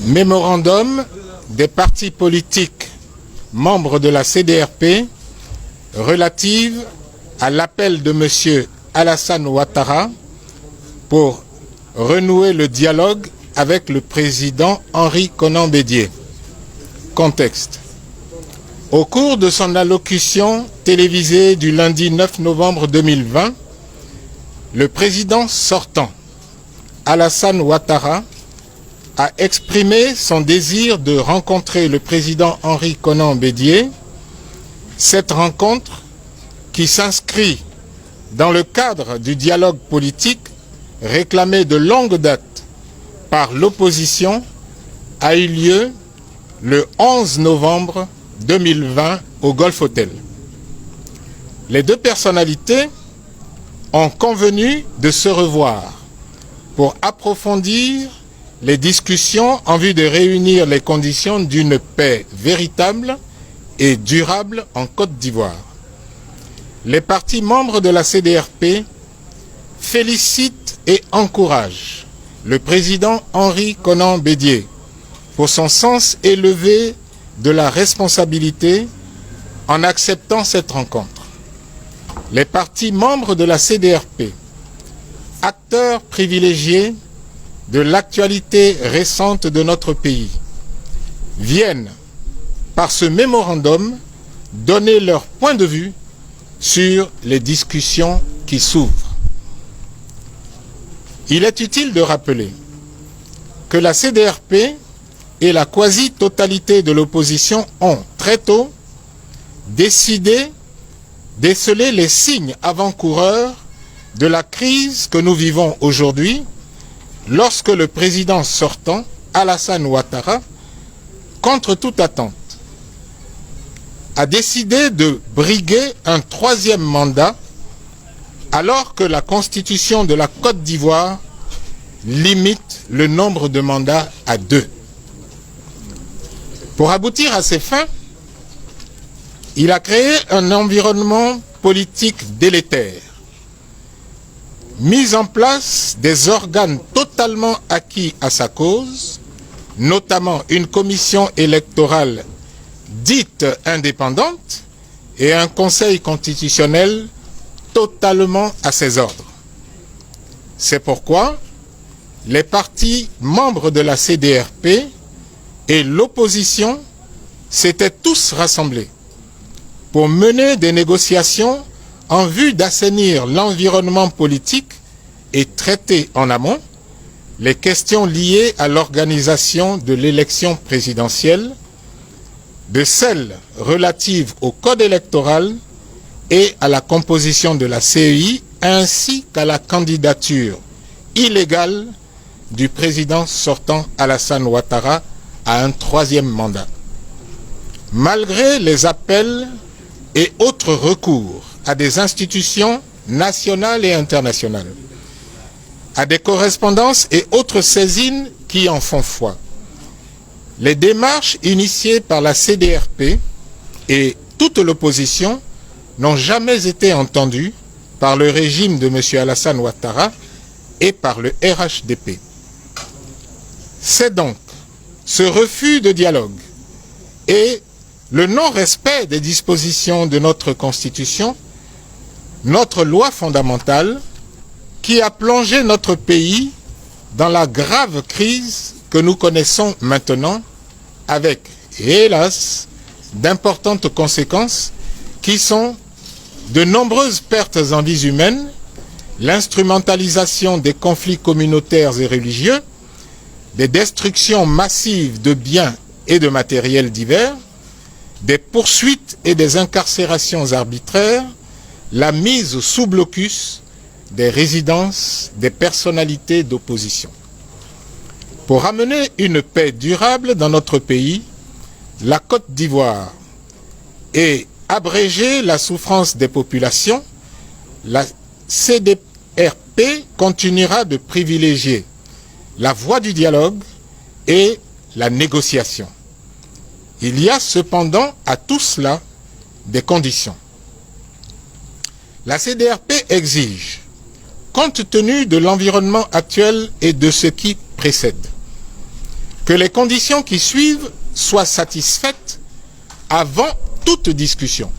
Mémorandum des partis politiques membres de la CDRP relative à l'appel de M. Alassane Ouattara pour renouer le dialogue avec le président Henri Konan Bédié. Contexte. Au cours de son allocution télévisée du lundi 9 novembre 2020, le président sortant, Alassane Ouattara, a exprimé son désir de rencontrer le président Henri Konan Bédié. Cette rencontre, qui s'inscrit dans le cadre du dialogue politique réclamé de longue date par l'opposition, a eu lieu le 11 novembre 2020 au Golf Hotel. Les deux personnalités ont convenu de se revoir pour approfondir les discussions en vue de réunir les conditions d'une paix véritable et durable en Côte d'Ivoire. Les partis membres de la CDRP félicitent et encouragent le président Henri Konan Bédié pour son sens élevé de la responsabilité en acceptant cette rencontre. Les partis membres de la CDRP, acteurs privilégiés de l'actualité récente de notre pays, viennent, par ce mémorandum, donner leur point de vue sur les discussions qui s'ouvrent. Il est utile de rappeler que la CDRP et la quasi-totalité de l'opposition ont, très tôt, décidé déceler les signes avant-coureurs de la crise que nous vivons aujourd'hui, lorsque le président sortant, Alassane Ouattara, contre toute attente, a décidé de briguer un troisième mandat alors que la Constitution de la Côte d'Ivoire limite le nombre de mandats à 2. Pour aboutir à ces fins, il a créé un environnement politique délétère, mis en place des organes totalement acquis à sa cause, notamment une commission électorale dite indépendante et un conseil constitutionnel totalement à ses ordres. C'est pourquoi les partis membres de la CDRP et l'opposition s'étaient tous rassemblés pour mener des négociations en vue d'assainir l'environnement politique et traiter en amont les questions liées à l'organisation de l'élection présidentielle, de celles relatives au code électoral et à la composition de la CEI, ainsi qu'à la candidature illégale du président sortant Alassane Ouattara à un troisième mandat. Malgré les appels et autres recours à des institutions nationales et internationales, à des correspondances et autres saisines qui en font foi, les démarches initiées par la CDRP et toute l'opposition n'ont jamais été entendues par le régime de M. Alassane Ouattara et par le RHDP. C'est donc ce refus de dialogue et le non-respect des dispositions de notre Constitution, notre loi fondamentale, qui a plongé notre pays dans la grave crise que nous connaissons maintenant, avec, hélas, d'importantes conséquences qui sont de nombreuses pertes en vies humaines, l'instrumentalisation des conflits communautaires et religieux, des destructions massives de biens et de matériel divers, des poursuites et des incarcérations arbitraires, la mise sous blocus des résidences des personnalités d'opposition. Pour amener une paix durable dans notre pays, la Côte d'Ivoire, et abréger la souffrance des populations, la CDRP continuera de privilégier la voie du dialogue et la négociation. Il y a cependant à tout cela des conditions. La CDRP exige, compte tenu de l'environnement actuel et de ce qui précède, que les conditions qui suivent soient satisfaites avant toute discussion.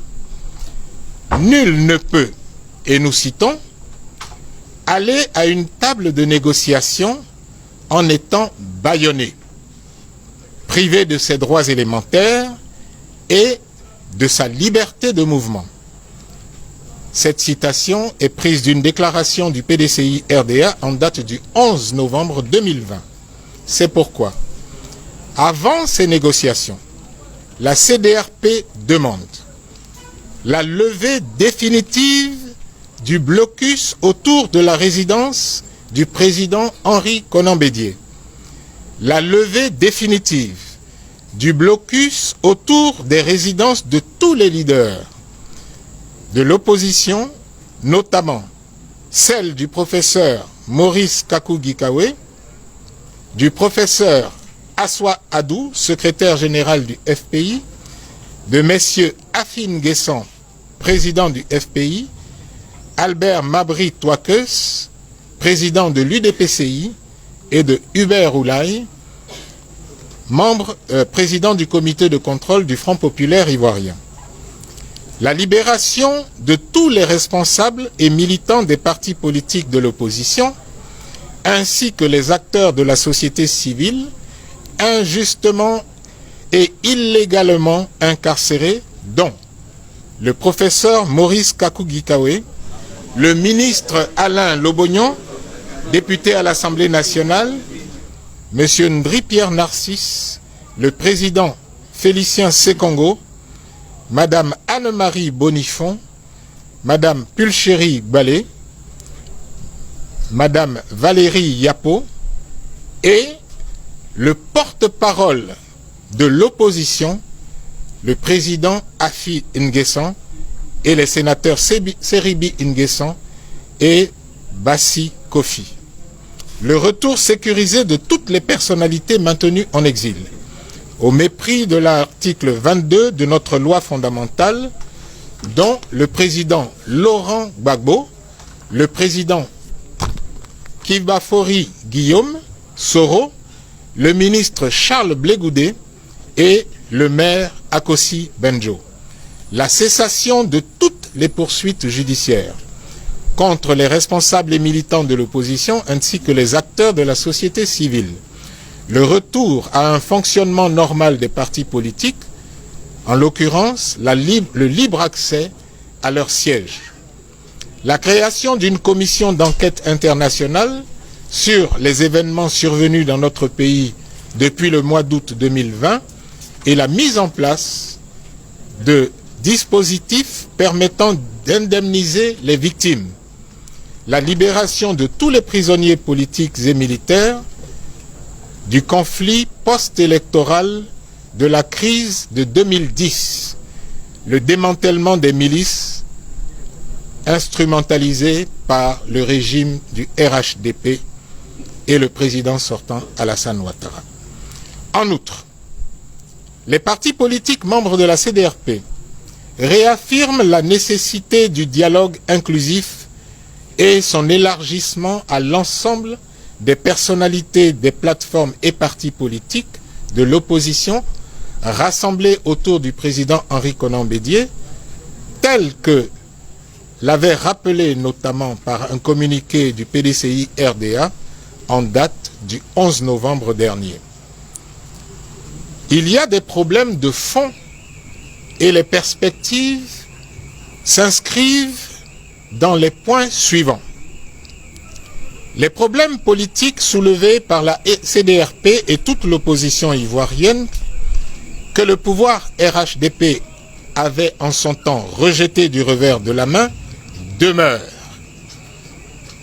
Nul ne peut, et nous citons, aller à une table de négociation en étant bâillonné, privé de ses droits élémentaires et de sa liberté de mouvement. Cette citation est prise d'une déclaration du PDCI RDA en date du 11 novembre 2020. C'est pourquoi, avant ces négociations, la CDRP demande la levée définitive du blocus autour de la résidence du président Henri Konan Bédié, la levée définitive du blocus autour des résidences de tous les leaders de l'opposition, notamment celle du professeur Maurice Kakou-Gikawe, du professeur Aswa Adou, secrétaire général du FPI, de messieurs Afin Guessan, président du FPI, Albert Mabri Touakeus, président de l'UDPCI, et de Hubert Oulaye, président du comité de contrôle du Front populaire ivoirien. La libération de tous les responsables et militants des partis politiques de l'opposition, ainsi que les acteurs de la société civile, injustement et illégalement incarcérés, dont le professeur Maurice Kakou-Gikawe, le ministre Alain Lobognon, député à l'Assemblée nationale, M. Ndri Pierre Narcisse, le président Félicien Sekongo, Madame Anne-Marie Bonifon, Madame Pulchéry Balé, Madame Valérie Yapo et le porte-parole de l'opposition, le président Afi Nguessan et les sénateurs Seribi Nguessan et Bassi Kofi. Le retour sécurisé de toutes les personnalités maintenues en exil, au mépris de l'article 22 de notre loi fondamentale, dont le président Laurent Gbagbo, le président Kibafori Guillaume Soro, le ministre Charles Blé-Goudé et le maire Akossi Benjo. La cessation de toutes les poursuites judiciaires contre les responsables et militants de l'opposition ainsi que les acteurs de la société civile. Le retour à un fonctionnement normal des partis politiques, en l'occurrence le libre accès à leur siège. La création d'une commission d'enquête internationale sur les événements survenus dans notre pays depuis le mois d'août 2020 et la mise en place de dispositifs permettant d'indemniser les victimes. La libération de tous les prisonniers politiques et militaires du conflit post-électoral de la crise de 2010, le démantèlement des milices instrumentalisées par le régime du RHDP et le président sortant Alassane Ouattara. En outre, les partis politiques membres de la CDRP réaffirment la nécessité du dialogue inclusif et son élargissement à l'ensemble des personnalités des plateformes et partis politiques de l'opposition rassemblés autour du président Henri Konan Bédié, tel que l'avait rappelé notamment par un communiqué du PDCI RDA en date du 11 novembre dernier. Il y a des problèmes de fond et les perspectives s'inscrivent dans les points suivants. Les problèmes politiques soulevés par la CDRP et toute l'opposition ivoirienne que le pouvoir RHDP avait en son temps rejeté du revers de la main demeurent.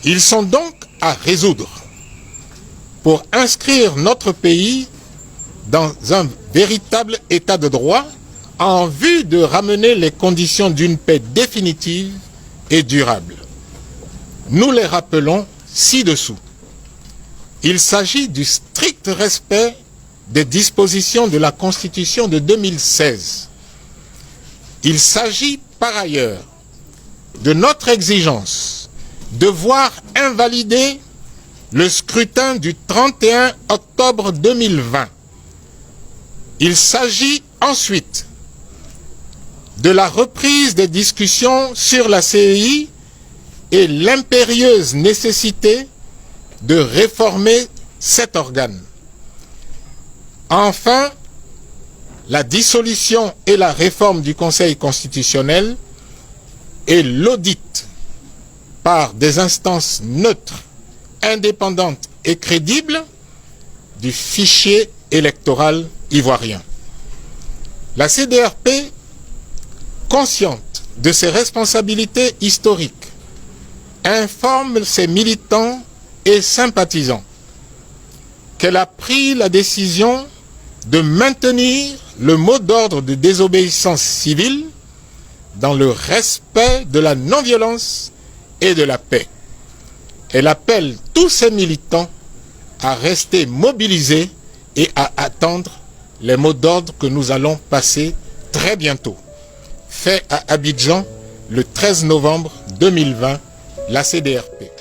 Ils sont donc à résoudre pour inscrire notre pays dans un véritable état de droit en vue de ramener les conditions d'une paix définitive et durable. Nous les rappelons ci-dessous. Il s'agit du strict respect des dispositions de la Constitution de 2016. Il s'agit par ailleurs de notre exigence de voir invalider le scrutin du 31 octobre 2020. Il s'agit ensuite de la reprise des discussions sur la CEI et l'impérieuse nécessité de réformer cet organe. Enfin, la dissolution et la réforme du Conseil constitutionnel et l'audit par des instances neutres, indépendantes et crédibles du fichier électoral ivoirien. La CDRP, consciente de ses responsabilités historiques, informe ses militants et sympathisants qu'elle a pris la décision de maintenir le mot d'ordre de désobéissance civile dans le respect de la non-violence et de la paix. Elle appelle tous ses militants à rester mobilisés et à attendre les mots d'ordre que nous allons passer très bientôt. Fait à Abidjan le 13 novembre 2020, la CDRP.